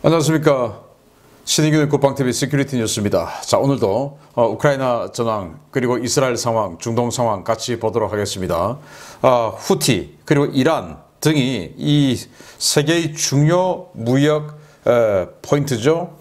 안녕하십니까. 신의균 국방TV 시큐리티 뉴스입니다. 자, 오늘도 우크라이나 전황 그리고 이스라엘 상황, 중동 상황 같이 보도록 하겠습니다. 후티 그리고 이란 등이 이 세계의 중요 무역 포인트죠.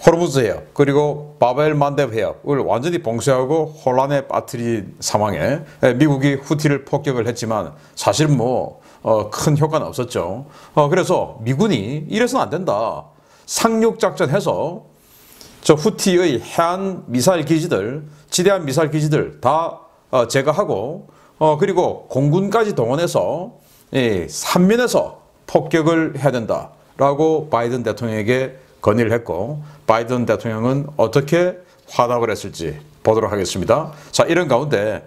호르무즈 해협 그리고 바벨만뎃 해협을 완전히 봉쇄하고 혼란에 빠뜨린 상황에 미국이 후티를 폭격을 했지만 사실 큰 효과는 없었죠. 그래서 미군이 이래서는 안 된다. 상륙작전 해서 저 후티의 해안 미사일 기지들, 지대한 미사일 기지들 다 제거하고 그리고 공군까지 동원해서 삼면에서 폭격을 해야 된다라고 바이든 대통령에게 건의를 했고, 바이든 대통령은 어떻게 화답을 했을지 보도록 하겠습니다. 자, 이런 가운데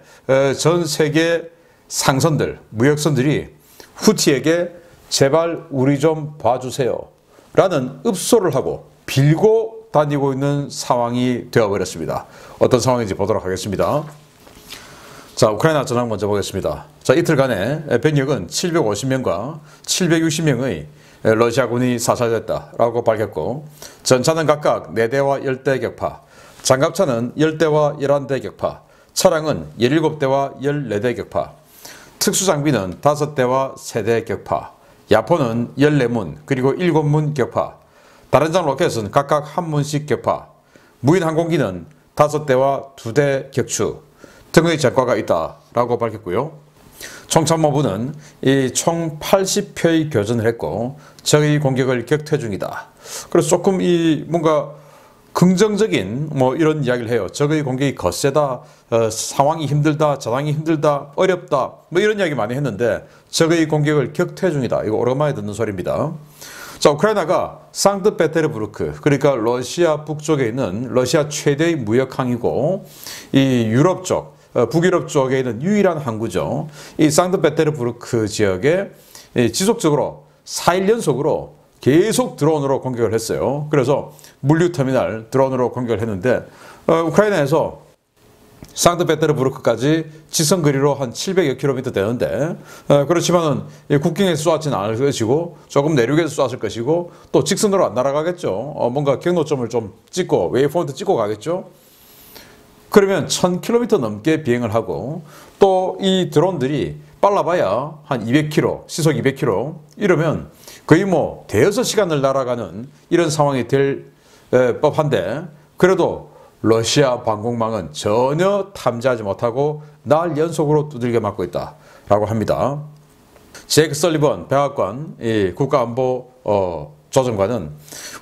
전 세계 상선들, 무역선들이 후티에게 제발 우리 좀 봐주세요 라는 읍소를 하고 빌고 다니고 있는 상황이 되어버렸습니다. 어떤 상황인지 보도록 하겠습니다. 자, 우크라이나 전황 먼저 보겠습니다. 자, 이틀간의 병력은 750명과 760명의 러시아군이 사살됐다라고 밝혔고, 전차는 각각 4대와 10대 격파, 장갑차는 10대와 11대 격파, 차량은 17대와 14대 격파, 특수장비는 5대와 3대 격파, 야포는 14문 그리고 7문 격파, 다른장 로켓은 각각 1문씩 격파, 무인 항공기는 5대와 2대 격추 등의 전과가 있다라고 밝혔고요. 총참모부는 총 80표의 교전을 했고 적의 공격을 격퇴 중이다. 그래서 조금 뭔가 긍정적인 이런 이야기를 해요. 적의 공격이 거세다, 상황이 힘들다, 전황이 힘들다, 어렵다, 이런 이야기 많이 했는데 적의 공격을 격퇴 중이다. 이거 오랜만에 듣는 소리입니다. 자, 우크라이나가 상트페테르부르크, 그러니까 러시아 북쪽에 있는 러시아 최대의 무역항이고 이 유럽 쪽, 북유럽 쪽에 있는 유일한 항구죠. 이 상트페테르부르크 지역에 지속적으로 4일 연속으로 계속 드론으로 공격을 했어요. 그래서 물류터미널 드론으로 공격을 했는데 우크라이나에서 상트페테르부르크까지 지선거리로 한 700여 킬로미터 되는데 그렇지만은 국경에서 쏘았지는 않을 것이고 조금 내륙에서 쏘았을 것이고 또 직선으로 안 날아가겠죠. 뭔가 경로점을 좀 찍고 웨이포인트 찍고 가겠죠. 그러면 1000km 넘게 비행을 하고 또 이 드론들이 빨라봐야 한 200km, 시속 200km 이러면 거의 대여섯 시간을 날아가는 이런 상황이 될 법한데 그래도 러시아 방공망은 전혀 탐지하지 못하고 날 연속으로 두들겨 맞고 있다라고 합니다. 제이크 설리번 백악관 국가안보 조정관은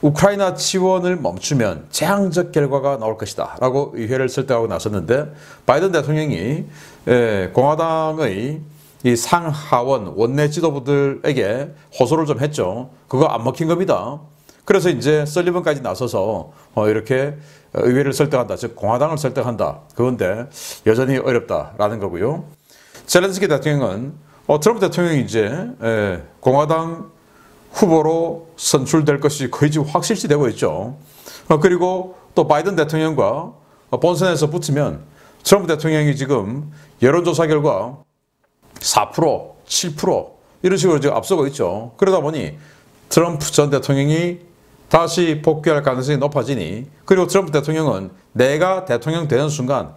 우크라이나 지원을 멈추면 재앙적 결과가 나올 것이다 라고 의회를 설득하고 나섰는데 바이든 대통령이 공화당의 이 상하원 원내 지도부들에게 호소를 좀 했죠. 그거 안 먹힌 겁니다. 그래서 이제 설리번까지 나서서 이렇게 의회를 설득한다, 즉 공화당을 설득한다. 그건데 여전히 어렵다라는 거고요. 젤렌스키 대통령은 트럼프 대통령이 이제 공화당 후보로 선출될 것이 거의 지금 확실시 되고 있죠. 그리고 또 바이든 대통령과 본선에서 붙으면 트럼프 대통령이 지금 여론조사 결과 4%, 7% 이런 식으로 지금 앞서고 있죠. 그러다 보니 트럼프 전 대통령이 다시 복귀할 가능성이 높아지니, 그리고 트럼프 대통령은 내가 대통령 되는 순간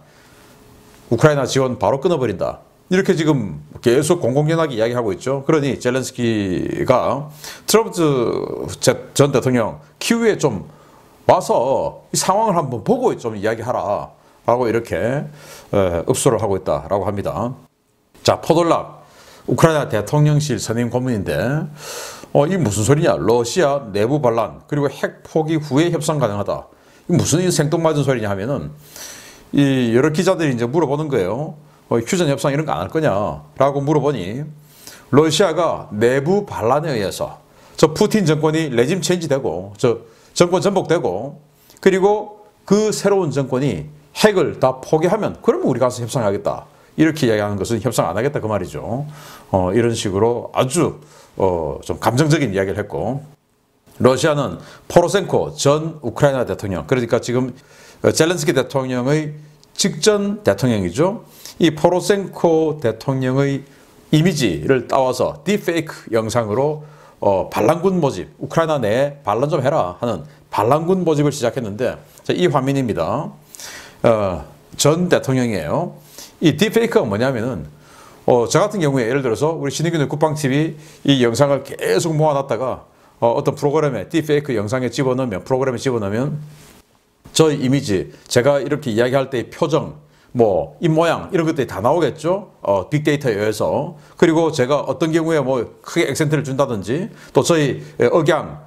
우크라이나 지원 바로 끊어버린다. 이렇게 지금 계속 공공연하게 이야기하고 있죠. 그러니 젤렌스키가 트럼프 전 대통령 키우에 좀 와서 이 상황을 한번 보고 좀 이야기하라 라고 이렇게 읍소를 하고 있다라고 합니다. 자, 포돌락 우크라이나 대통령실 선임 고문인데 이 무슨 소리냐? 러시아 내부 반란 그리고 핵 포기 후에 협상 가능하다. 이 무슨 생뚱맞은 소리냐 하면은 이 여러 기자들이 이제 물어보는 거예요. 휴전 협상 이런 거 안 할 거냐라고 물어보니 러시아가 내부 반란에 의해서 저 푸틴 정권이 레짐 체인지되고 저 정권 전복되고 그리고 그 새로운 정권이 핵을 다 포기하면 그러면 우리 가서 협상하겠다. 이렇게 이야기하는 것은 협상 안 하겠다 그 말이죠. 이런 식으로 아주 좀 감정적인 이야기를 했고, 러시아는 포로셴코 전 우크라이나 대통령, 그러니까 지금 젤렌스키 대통령의 직전 대통령이죠. 이 포로셴코 대통령의 이미지를 따와서 딥페이크 영상으로 반란군 모집, 우크라이나 내에 반란 좀 해라 하는 반란군 모집을 시작했는데, 자, 이 화면입니다. 전 대통령이에요. 이 딥페이크가 뭐냐면은 저 같은 경우에 예를 들어서 우리 신의균의 국방TV 이 영상을 계속 모아놨다가 어떤 프로그램에 딥페이크 영상에 집어넣으면, 프로그램에 집어넣으면 저희 이미지, 제가 이렇게 이야기할 때의 표정, 뭐 입모양 이런 것들이 다 나오겠죠. 빅데이터에 의해서. 그리고 제가 어떤 경우에 뭐 크게 액센트를 준다든지, 또 저희 억양,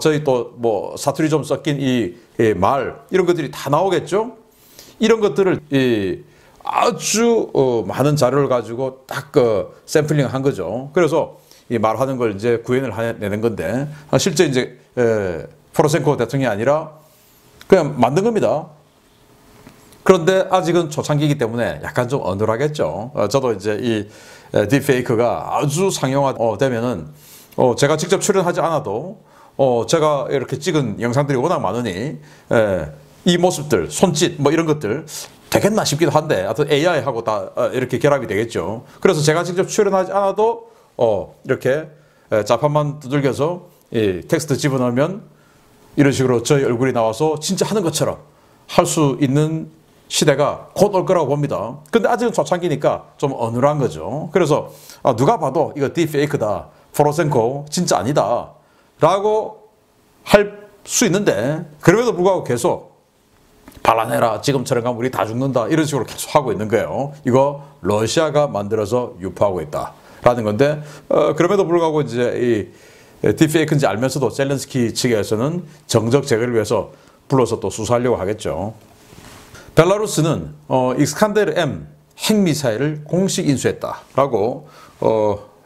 저희 또 뭐 사투리 좀 섞인 이 말, 이런 것들이 다 나오겠죠. 이런 것들을 아주 많은 자료를 가지고 딱 샘플링 한 거죠. 그래서 이 말하는 걸 이제 구현을 해내는 건데, 실제 이제 포로셴코 대통령이 아니라 그냥 만든 겁니다. 그런데 아직은 초창기이기 때문에 약간 좀 어눌하겠죠. 저도 이제 이 딥페이크가 아주 상용화 되면은 제가 직접 출연하지 않아도 제가 이렇게 찍은 영상들이 워낙 많으니 이 모습들, 손짓 뭐 이런 것들 되겠나 싶기도 한데, 하여튼 AI하고 다 이렇게 결합이 되겠죠. 그래서 제가 직접 출연하지 않아도 이렇게 자판만 두들겨서 이 텍스트 집어넣으면 이런 식으로 저희 얼굴이 나와서 진짜 하는 것처럼 할 수 있는 시대가 곧 올 거라고 봅니다. 근데 아직은 초창기니까 좀 어눌한 거죠. 그래서 누가 봐도 이거 딥페이크다, 포로셴코 진짜 아니다 라고 할 수 있는데, 그럼에도 불구하고 계속 반란해라, 지금처럼 가면 우리 다 죽는다, 이런 식으로 계속 하고 있는 거예요. 이거 러시아가 만들어서 유포하고 있다 라는 건데, 그럼에도 불구하고 이제 이 딥페이크인지 알면서도 젤렌스키 측에서는 정적 제거를 위해서 불러서 또 수사하려고 하겠죠. 벨라루스는 익스칸데르 M 핵미사일을 공식 인수했다라고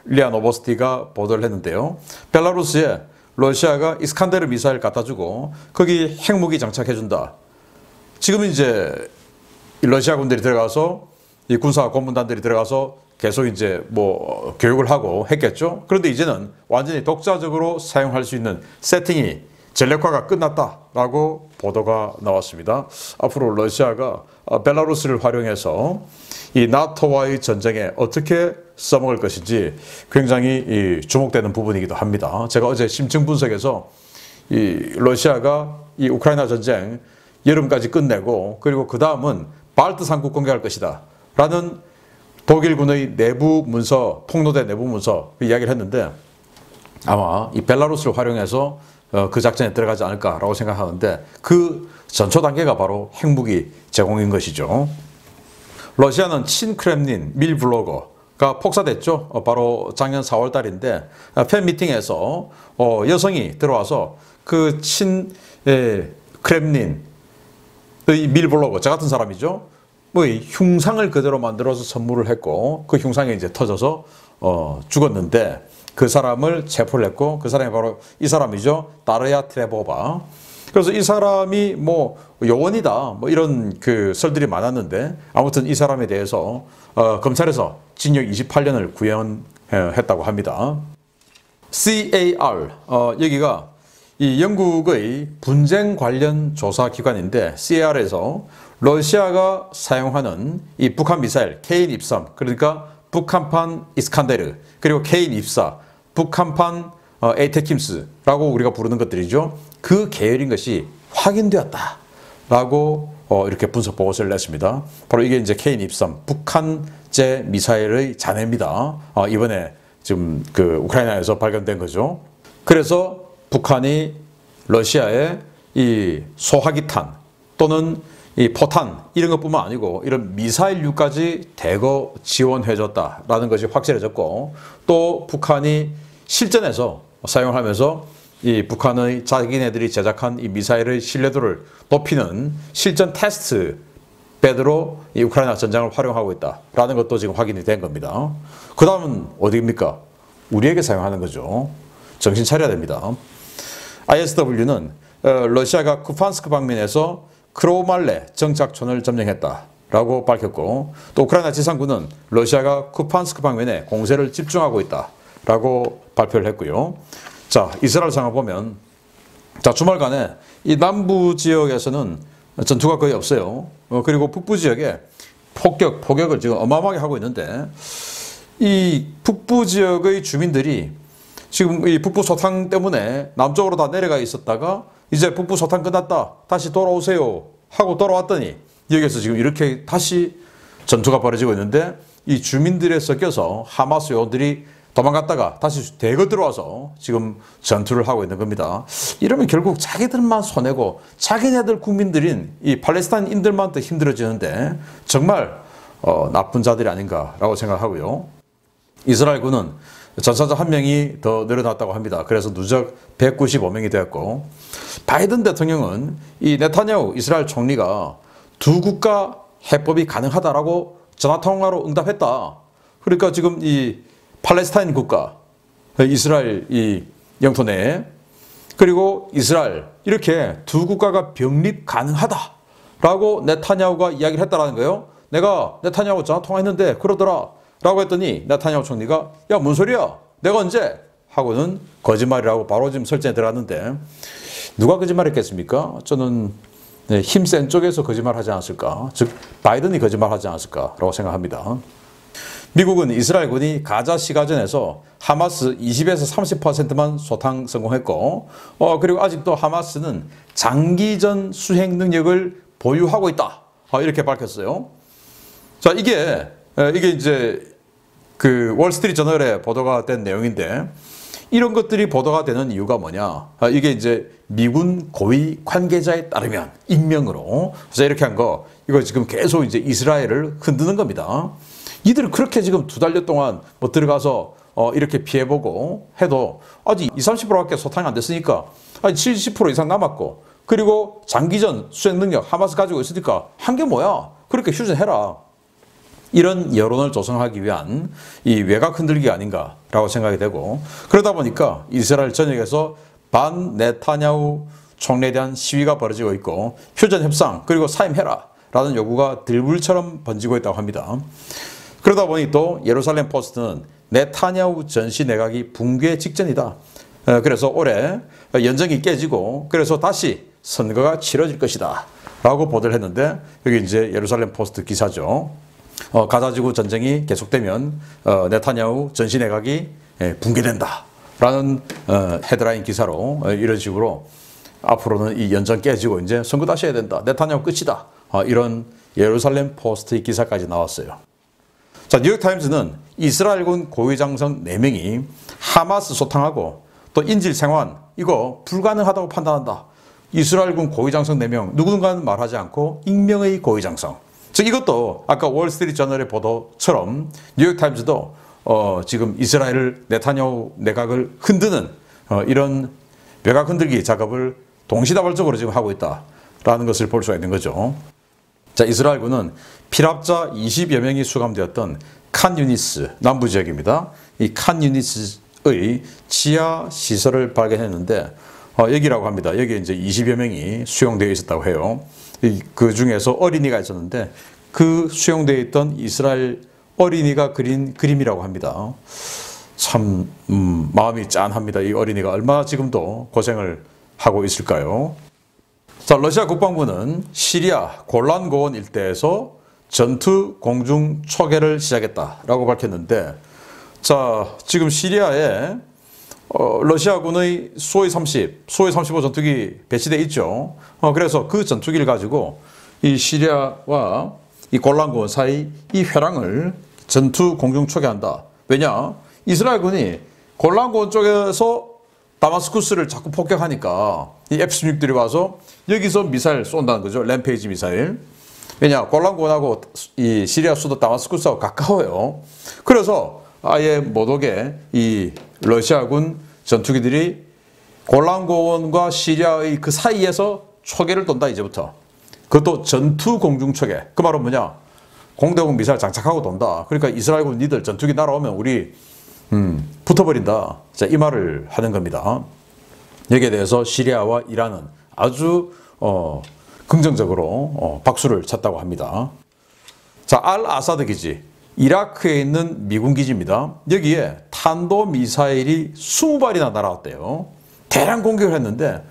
리아 노보스티가 보도를 했는데요. 벨라루스에 러시아가 익스칸데르 미사일 갖다 주고 거기 핵무기 장착해준다. 지금 이제 러시아 군들이 들어가서, 이 군사 고문단들이 들어가서 계속 이제 뭐 교육을 하고 했겠죠. 그런데 이제는 완전히 독자적으로 사용할 수 있는 세팅이, 전력화가 끝났다라고 보도가 나왔습니다. 앞으로 러시아가 벨라루스를 활용해서 이 나토와의 전쟁에 어떻게 써먹을 것인지 굉장히 주목되는 부분이기도 합니다. 제가 어제 심층 분석에서 이 러시아가 이 우크라이나 전쟁 여름까지 끝내고, 그리고 그 다음은 발트 상국 공격할 것이다 라는 독일군의 내부 문서, 폭로된 내부 문서 이야기를 했는데, 아마 이 벨라루스를 활용해서 그 작전에 들어가지 않을까라고 생각하는데, 그 전초 단계가 바로 핵무기 제공인 것이죠. 러시아는 친크렘린 밀블로거가 폭사됐죠. 바로 작년 4월 달인데, 팬미팅에서 여성이 들어와서 그 크렘린의 밀블로거, 저 같은 사람이죠. 뭐 흉상을 그대로 만들어서 선물을 했고, 그 흉상이 이제 터져서 죽었는데, 그 사람을 체포를 했고, 그 사람이 바로 이 사람이죠. 다르야 트레보바. 그래서 이 사람이 뭐 요원이다, 뭐 이런 그 설들이 많았는데, 아무튼 이 사람에 대해서 검찰에서 징역 28년을 구형했다고 합니다. CAR, 여기가 이 영국의 분쟁 관련 조사 기관인데, CAR에서 러시아가 사용하는 이 북한 미사일 K-13, 그러니까 북한판 이스칸데르, 그리고 K-24, 북한판 에이테킴스라고 우리가 부르는 것들이죠. 그 계열인 것이 확인되었다라고 이렇게 분석 보고서를 냈습니다. 바로 이게 이제 K-23 북한제 미사일의 잔해입니다. 이번에 지금 그 우크라이나에서 발견된 거죠. 그래서 북한이 러시아에 이 소화기탄 또는 이 포탄 이런 것뿐만 아니고 이런 미사일류까지 대거 지원해줬다라는 것이 확실해졌고, 또 북한이 실전에서 사용하면서 이 북한의 자기네들이 제작한 이 미사일의 신뢰도를 높이는 실전 테스트 베드로 이 우크라이나 전장을 활용하고 있다라는 것도 지금 확인이 된 겁니다. 그 다음은 어디입니까? 우리에게 사용하는 거죠. 정신 차려야 됩니다. ISW는 러시아가 쿠판스크 방면에서 크로말레 정착촌을 점령했다라고 밝혔고, 또 우크라이나 지상군은 러시아가 쿠판스크 방면에 공세를 집중하고 있다라고 발표를 했고요. 자, 이스라엘 상황 보면, 자, 주말간에 이 남부 지역에서는 전투가 거의 없어요. 그리고 북부 지역에 폭격을 지금 어마어마하게 하고 있는데, 이 북부 지역의 주민들이 지금 이 북부 소탕 때문에 남쪽으로 다 내려가 있었다가 이제 북부 소탕 끝났다. 다시 돌아오세요. 하고 돌아왔더니 여기에서 지금 이렇게 다시 전투가 벌어지고 있는데 이 주민들에 섞여서 하마스 요원들이 도망갔다가 다시 대거 들어와서 지금 전투를 하고 있는 겁니다. 이러면 결국 자기들만 손해고 자기네들 국민들인 이 팔레스타인인들만 더 힘들어지는데 정말 나쁜 자들이 아닌가라고 생각하고요. 이스라엘군은 전사자 1명이 더 늘어났다고 합니다. 그래서 누적 195명이 되었고 바이든 대통령은 이 네타냐후 이스라엘 총리가 두 국가 해법이 가능하다라고 전화통화로 응답했다. 그러니까 지금 이 팔레스타인 국가, 이스라엘 이 영토 내에 그리고 이스라엘 이렇게 두 국가가 병립 가능하다라고 네타냐후가 이야기를 했다라는 거예요. 내가 네타냐후 전화통화했는데 그러더라 라고 했더니 네타냐후 총리가 야, 뭔 소리야? 내가 언제? 하고는 거짓말이라고 바로 지금 설전에 들어갔는데 누가 거짓말했겠습니까? 저는 힘센 쪽에서 거짓말하지 않았을까? 즉 바이든이 거짓말하지 않았을까라고 생각합니다. 미국은 이스라엘군이 가자 시가전에서 하마스 20에서 30%만 소탕 성공했고 그리고 아직도 하마스는 장기전 수행 능력을 보유하고 있다. 이렇게 밝혔어요. 자, 이게 이제 그 월스트리트 저널에 보도가 된 내용인데 이런 것들이 보도가 되는 이유가 뭐냐? 이게 이제 미군 고위 관계자에 따르면 익명으로 그래서 이렇게 한 거 이거 지금 계속 이제 이스라엘을 흔드는 겁니다. 이들 그렇게 지금 2달여 동안 뭐 들어가서 이렇게 피해보고 해도 아직 20, 30%밖에 소탕이 안 됐으니까 아직 70% 이상 남았고 그리고 장기전 수행 능력 하마스 가지고 있으니까 한 게 뭐야? 그렇게 휴전해라. 이런 여론을 조성하기 위한 이 외곽 흔들기 아닌가라고 생각이 되고 그러다 보니까 이스라엘 전역에서 반 네타냐후 총리에 대한 시위가 벌어지고 있고 휴전 협상 그리고 사임해라 라는 요구가 들불처럼 번지고 있다고 합니다. 그러다 보니 또 예루살렘 포스트는 네타냐후 전시 내각이 붕괴 직전이다. 그래서 올해 연정이 깨지고 그래서 다시 선거가 치러질 것이다 라고 보도를 했는데 여기 이제 예루살렘 포스트 기사죠. 가자지구 전쟁이 계속되면 네타냐후 전시 내각이 붕괴된다 라는 헤드라인 기사로 이런 식으로 앞으로는 이 연정 깨지고 이제 선거 다시 해야 된다. 네타냐후 끝이다. 이런 예루살렘 포스트의 기사까지 나왔어요. 자, 뉴욕타임즈는 이스라엘군 고위장성 4명이 하마스 소탕하고 또 인질 생환 이거 불가능하다고 판단한다. 이스라엘군 고위장성 4명 누군가는 말하지 않고 익명의 고위장성. 즉 이것도 아까 월스트리트 저널의 보도처럼 뉴욕타임즈도 지금 이스라엘을 네타냐후 내각을 흔드는 이런 외곽 흔들기 작업을 동시다발적으로 지금 하고 있다라는 것을 볼 수가 있는 거죠. 자, 이스라엘군은 피랍자 20여 명이 수감되었던 칸 유니스 남부 지역입니다. 이 칸 유니스의 지하 시설을 발견했는데 여기라고 합니다. 여기에 이제 20여 명이 수용되어 있었다고 해요. 그 중에서 어린이가 있었는데 그 수용되어 있던 이스라엘 어린이가 그린 그림이라고 합니다. 참 마음이 짠합니다. 이 어린이가 얼마나 지금도 고생을 하고 있을까요? 자, 러시아 국방부는 시리아 골란 고원 일대에서 전투 공중 초계를 시작했다라고 밝혔는데 자, 지금 시리아에 러시아군의 수호이 30, 수호이 35 전투기 배치되어 있죠. 그래서 그 전투기를 가지고 이 시리아와 이 골란 고원 사이 이 회랑을 전투 공중 초계한다. 왜냐? 이스라엘군이 골란 고원 쪽에서 다마스쿠스를 자꾸 폭격하니까 이 F-16들이 와서 여기서 미사일 쏜다는 거죠. 램페이지 미사일. 왜냐? 골란 고원하고 이 시리아 수도 다마스쿠스하고 가까워요. 그래서 아예 못 오게 이 러시아군 전투기들이 골란 고원과 시리아의 그 사이에서 초계를 쏜다 이제부터. 그것도 전투 공중 초계. 그 말은 뭐냐? 공대공 미사일 장착하고 돈다. 그러니까 이스라엘군 니들 전투기 날아오면 우리 붙어버린다. 자, 이 말을 하는 겁니다. 여기에 대해서 시리아와 이란은 아주 긍정적으로 박수를 쳤다고 합니다. 자, 알 아사드 기지, 이라크에 있는 미군 기지입니다. 여기에 탄도미사일이 20발이나 날아왔대요. 대량 공격을 했는데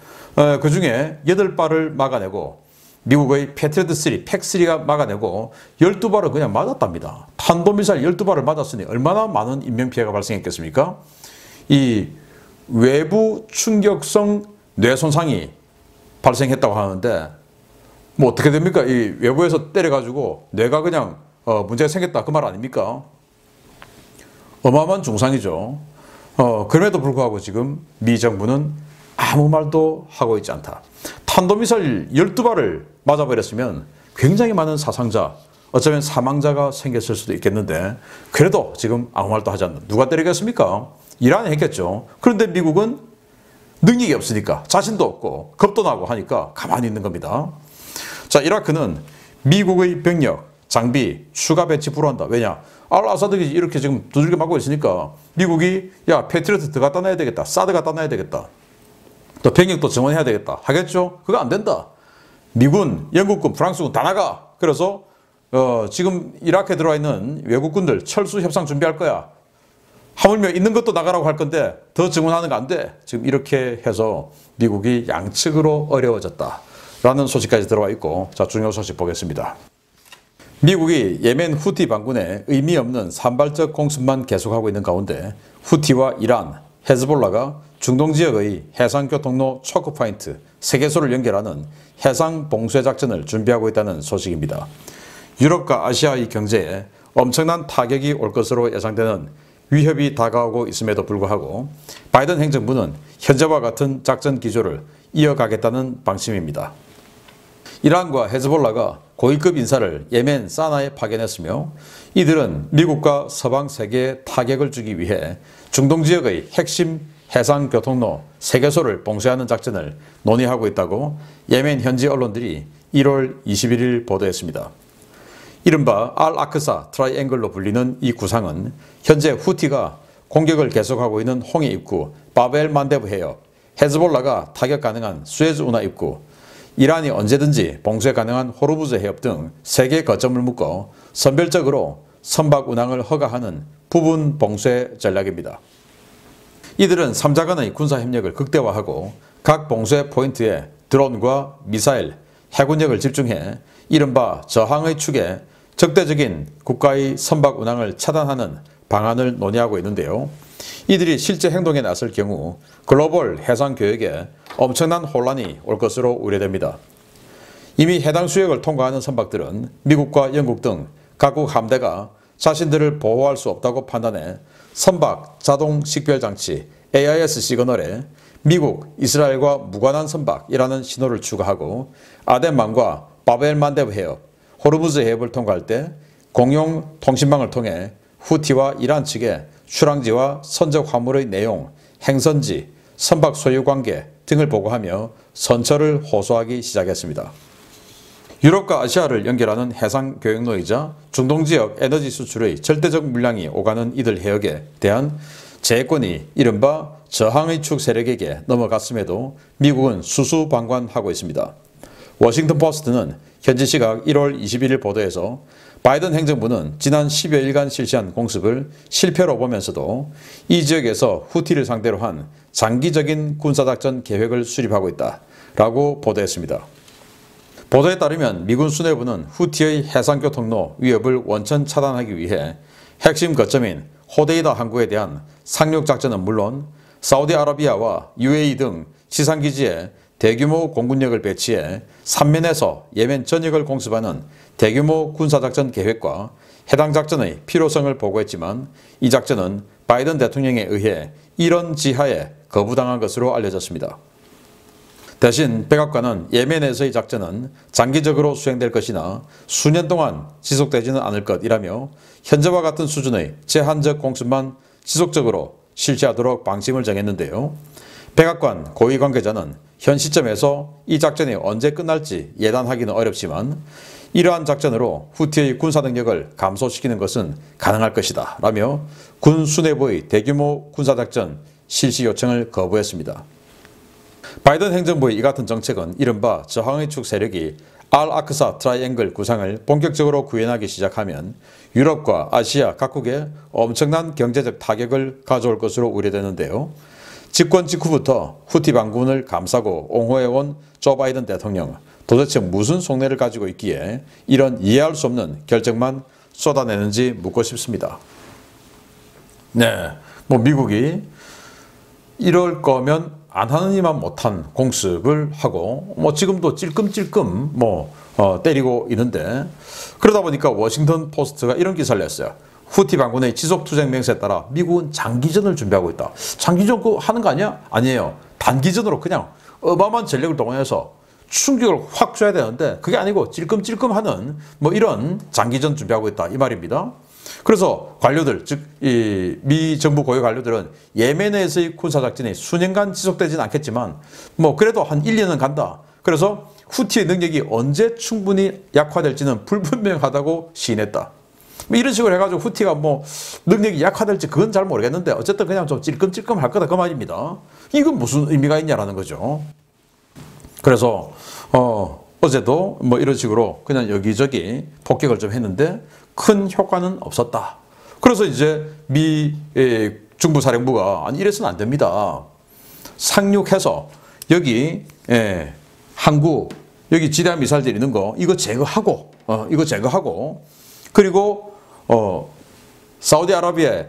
그 중에 8발을 막아내고 미국의 패트리어트3, 팩3가 막아내고 12발을 그냥 맞았답니다. 탄도미사일 12발을 맞았으니 얼마나 많은 인명피해가 발생했겠습니까? 이 외부 충격성 뇌손상이 발생했다고 하는데 뭐 어떻게 됩니까? 이 외부에서 때려가지고 뇌가 그냥 문제가 생겼다 그 말 아닙니까? 어마어마한 중상이죠. 그럼에도 불구하고 지금 미 정부는 아무 말도 하고 있지 않다. 탄도미사일 12발을 맞아버렸으면 굉장히 많은 사상자, 어쩌면 사망자가 생겼을 수도 있겠는데 그래도 지금 아무 말도 하지 않는, 누가 때리겠습니까? 이란이 했겠죠. 그런데 미국은 능력이 없으니까, 자신도 없고 겁도 나고 하니까 가만히 있는 겁니다. 자, 이라크는 미국의 병력, 장비 추가 배치 불허한다. 왜냐? 알아사드가 이렇게 지금 두들겨 맞고 있으니까 미국이 야 패트리어트 더 갖다 놔야 되겠다, 사드 갖다 놔야 되겠다, 또 병력도 증원해야 되겠다 하겠죠. 그거 안 된다. 미군, 영국군, 프랑스군 다 나가. 그래서 지금 이라크에 들어와 있는 외국군들 철수 협상 준비할 거야. 하물며 있는 것도 나가라고 할 건데 더 증원하는 거 안 돼. 지금 이렇게 해서 미국이 양측으로 어려워졌다라는 소식까지 들어와 있고, 자, 중요 소식 보겠습니다. 미국이 예멘 후티 반군에 의미 없는 산발적 공습만 계속하고 있는 가운데 후티와 이란, 헤즈볼라가 중동 지역의 해상교통로 초크포인트 3개소를 연결하는 해상 봉쇄 작전을 준비하고 있다는 소식입니다. 유럽과 아시아의 경제에 엄청난 타격이 올 것으로 예상되는 위협이 다가오고 있음에도 불구하고 바이든 행정부는 현재와 같은 작전 기조를 이어가겠다는 방침입니다. 이란과 헤즈볼라가 고위급 인사를 예멘 사나에 파견했으며 이들은 미국과 서방 세계에 타격을 주기 위해 중동 지역의 핵심 해상교통로 3개소를 봉쇄하는 작전을 논의하고 있다고 예멘 현지 언론들이 1월 21일 보도했습니다. 이른바 알-아크사 트라이앵글로 불리는 이 구상은 현재 후티가 공격을 계속하고 있는 홍해 입구 바벨 만데브 해협, 헤즈볼라가 타격 가능한 수에즈 운하 입구, 이란이 언제든지 봉쇄 가능한 호르무즈 해협 등 3개 거점을 묶어 선별적으로 선박 운항을 허가하는 부분 봉쇄 전략입니다. 이들은 3자 간의 군사 협력을 극대화하고 각 봉쇄 포인트에 드론과 미사일, 해군력을 집중해 이른바 저항의 축에 적대적인 국가의 선박 운항을 차단하는 방안을 논의하고 있는데요. 이들이 실제 행동에 나설 경우 글로벌 해상 교역에 엄청난 혼란이 올 것으로 우려됩니다. 이미 해당 수역을 통과하는 선박들은 미국과 영국 등 각국 함대가 자신들을 보호할 수 없다고 판단해 선박 자동 식별 장치 AIS 시그널에 미국, 이스라엘과 무관한 선박이라는 신호를 추가하고 아덴만과 바벨 만데브 해협, 호르무즈 해협을 통과할 때 공용 통신망을 통해 후티와 이란 측의 출항지와 선적 화물의 내용, 행선지, 선박 소유 관계 등을 보고하며 선처를 호소하기 시작했습니다. 유럽과 아시아를 연결하는 해상 교역로이자 중동 지역 에너지 수출의 절대적 물량이 오가는 이들 해역에 대한 제해권이 이른바 저항의 축 세력에게 넘어갔음에도 미국은 수수방관하고 있습니다. 워싱턴 포스트는 현지 시각 1월 21일 보도에서 바이든 행정부는 지난 10여일간 실시한 공습을 실패로 보면서도 이 지역에서 후티를 상대로 한 장기적인 군사작전 계획을 수립하고 있다라고 보도했습니다. 보도에 따르면 미군 수뇌부는 후티의 해상교통로 위협을 원천 차단하기 위해 핵심 거점인 호데이다 항구에 대한 상륙작전은 물론 사우디아라비아와 UAE 등 지상기지에 대규모 공군력을 배치해 삼면에서 예멘 전역을 공습하는 대규모 군사작전 계획과 해당 작전의 필요성을 보고했지만 이 작전은 바이든 대통령에 의해 이런 지하에 거부당한 것으로 알려졌습니다. 대신 백악관은 예멘에서의 작전은 장기적으로 수행될 것이나 수년 동안 지속되지는 않을 것이라며 현재와 같은 수준의 제한적 공습만 지속적으로 실시하도록 방침을 정했는데요. 백악관 고위 관계자는 현 시점에서 이 작전이 언제 끝날지 예단하기는 어렵지만 이러한 작전으로 후티의 군사 능력을 감소시키는 것은 가능할 것이다 라며 군 수뇌부의 대규모 군사작전 실시 요청을 거부했습니다. 바이든 행정부의 이 같은 정책은 이른바 저항의 축 세력이 알-아크사 트라이앵글 구상을 본격적으로 구현하기 시작하면 유럽과 아시아 각국에 엄청난 경제적 타격을 가져올 것으로 우려되는데요. 집권 직후부터 후티 반군을 감싸고 옹호해온 조 바이든 대통령, 도대체 무슨 속내를 가지고 있기에 이런 이해할 수 없는 결정만 쏟아내는지 묻고 싶습니다. 네, 미국이 이럴 거면 안 하느니만 못한 공습을 하고 뭐 지금도 찔끔찔끔 때리고 있는데, 그러다 보니까 워싱턴 포스트가 이런 기사를 냈어요. 후티 반군의 지속 투쟁 맹세에 따라 미국은 장기전을 준비하고 있다. 장기전 하는 거 아니야? 아니에요. 단기전으로 그냥 어마어마한 전력을 동원해서 충격을 확 줘야 되는데 그게 아니고 찔끔찔끔하는 이런 장기전 준비하고 있다 이 말입니다. 그래서 관료들, 즉 이 미 정부 고위 관료들은 예멘에서의 군사작전이 수년간 지속되지는 않겠지만 그래도 한 1, 2년은 간다. 그래서 후티의 능력이 언제 충분히 약화될지는 불분명하다고 시인했다. 이런 식으로 해가지고 후티가 능력이 약화될지 그건 잘 모르겠는데 어쨌든 그냥 좀 찔끔찔끔 할 거다 그 말입니다. 이건 무슨 의미가 있냐라는 거죠. 그래서 어제도 이런 식으로 그냥 여기저기 폭격을 좀 했는데 큰 효과는 없었다. 그래서 이제 미 중부사령부가 아니 이래서는 안 됩니다. 상륙해서 여기 항구 여기 지대한 미사일들 있는 거 이거 제거하고 그리고 사우디아라비아에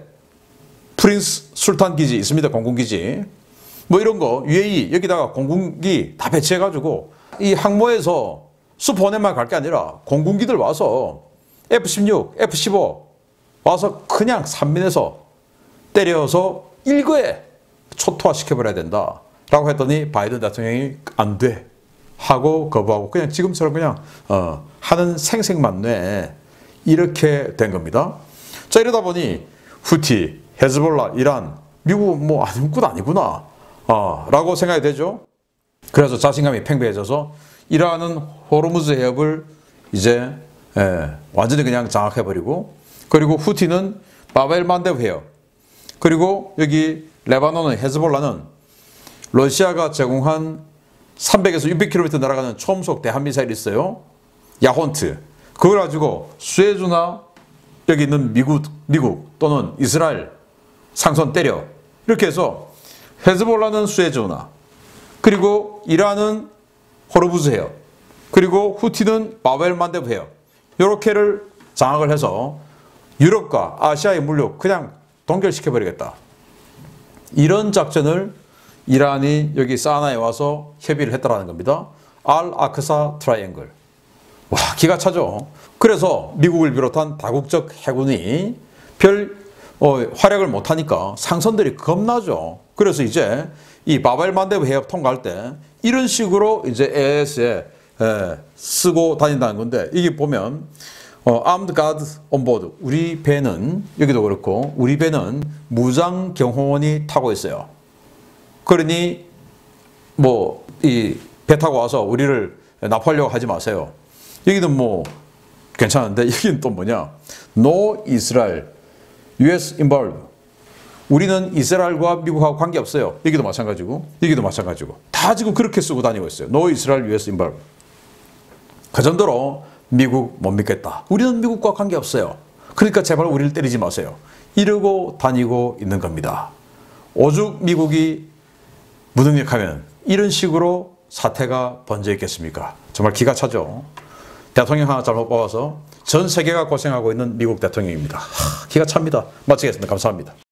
프린스 술탄 기지 있습니다. 공군기지 이런 거 UAE 여기다가 공군기 다 배치해가지고 이 항모에서 수포원에만 갈 게 아니라 공군기들 와서 F-16, F-15 와서 그냥 산민에서 때려서 일거에 초토화시켜버려야 된다 라고 했더니 바이든 대통령이 안 돼 하고 거부하고 그냥 지금처럼 그냥 하는 생색만내 이렇게 된 겁니다. 자, 이러다 보니 후티, 헤즈볼라, 이란, 미국 아무것도 아니구나 라고 생각이 되죠. 그래서 자신감이 팽배해져서 이란은 호르무즈 해협을 이제 완전히 그냥 장악해버리고, 그리고 후티는 바벨만데브 해협, 그리고 여기 레바논의 헤즈볼라는 러시아가 제공한 300에서 600km 날아가는 초음속 대한미사일이 있어요. 야혼트. 그걸 가지고 수에즈나 여기 있는 미국 또는 이스라엘 상선 때려. 이렇게 해서 헤즈볼라는 수에즈나, 그리고 이란은 호르무즈 해협, 그리고 후티는 바벨만데브 해협, 이렇게를 장악을 해서 유럽과 아시아의 물류 그냥 동결시켜버리겠다. 이런 작전을 이란이 여기 사나에 와서 협의를 했다라는 겁니다. 알-아크사 트라이앵글. 와, 기가 차죠. 그래서 미국을 비롯한 다국적 해군이 별 활약을 못하니까 상선들이 겁나죠. 그래서 이제 이 바벨만데브 해협 통과할 때 이런 식으로 이제 AS에 쓰고 다닌다는 건데, 이게 보면 Armed Guard on Board, 우리 배는 여기도 그렇고 우리 배는 무장 경호원이 타고 있어요. 그러니 이 배 타고 와서 우리를 납포하려고 하지 마세요. 여기는 괜찮은데 여기는 또 뭐냐? No Israel, US involved. 우리는 이스라엘과 미국하고 관계없어요. 여기도 마찬가지고 여기도 마찬가지고 다 지금 그렇게 쓰고 다니고 있어요. No Israel, US involved. 그 정도로 미국 못 믿겠다. 우리는 미국과 관계없어요. 그러니까 제발 우리를 때리지 마세요. 이러고 다니고 있는 겁니다. 오죽 미국이 무능력하면 이런 식으로 사태가 번져 있겠습니까? 정말 기가 차죠. 대통령 하나 잘못 뽑아서 전 세계가 고생하고 있는 미국 대통령입니다. 기가 찹니다. 마치겠습니다. 감사합니다.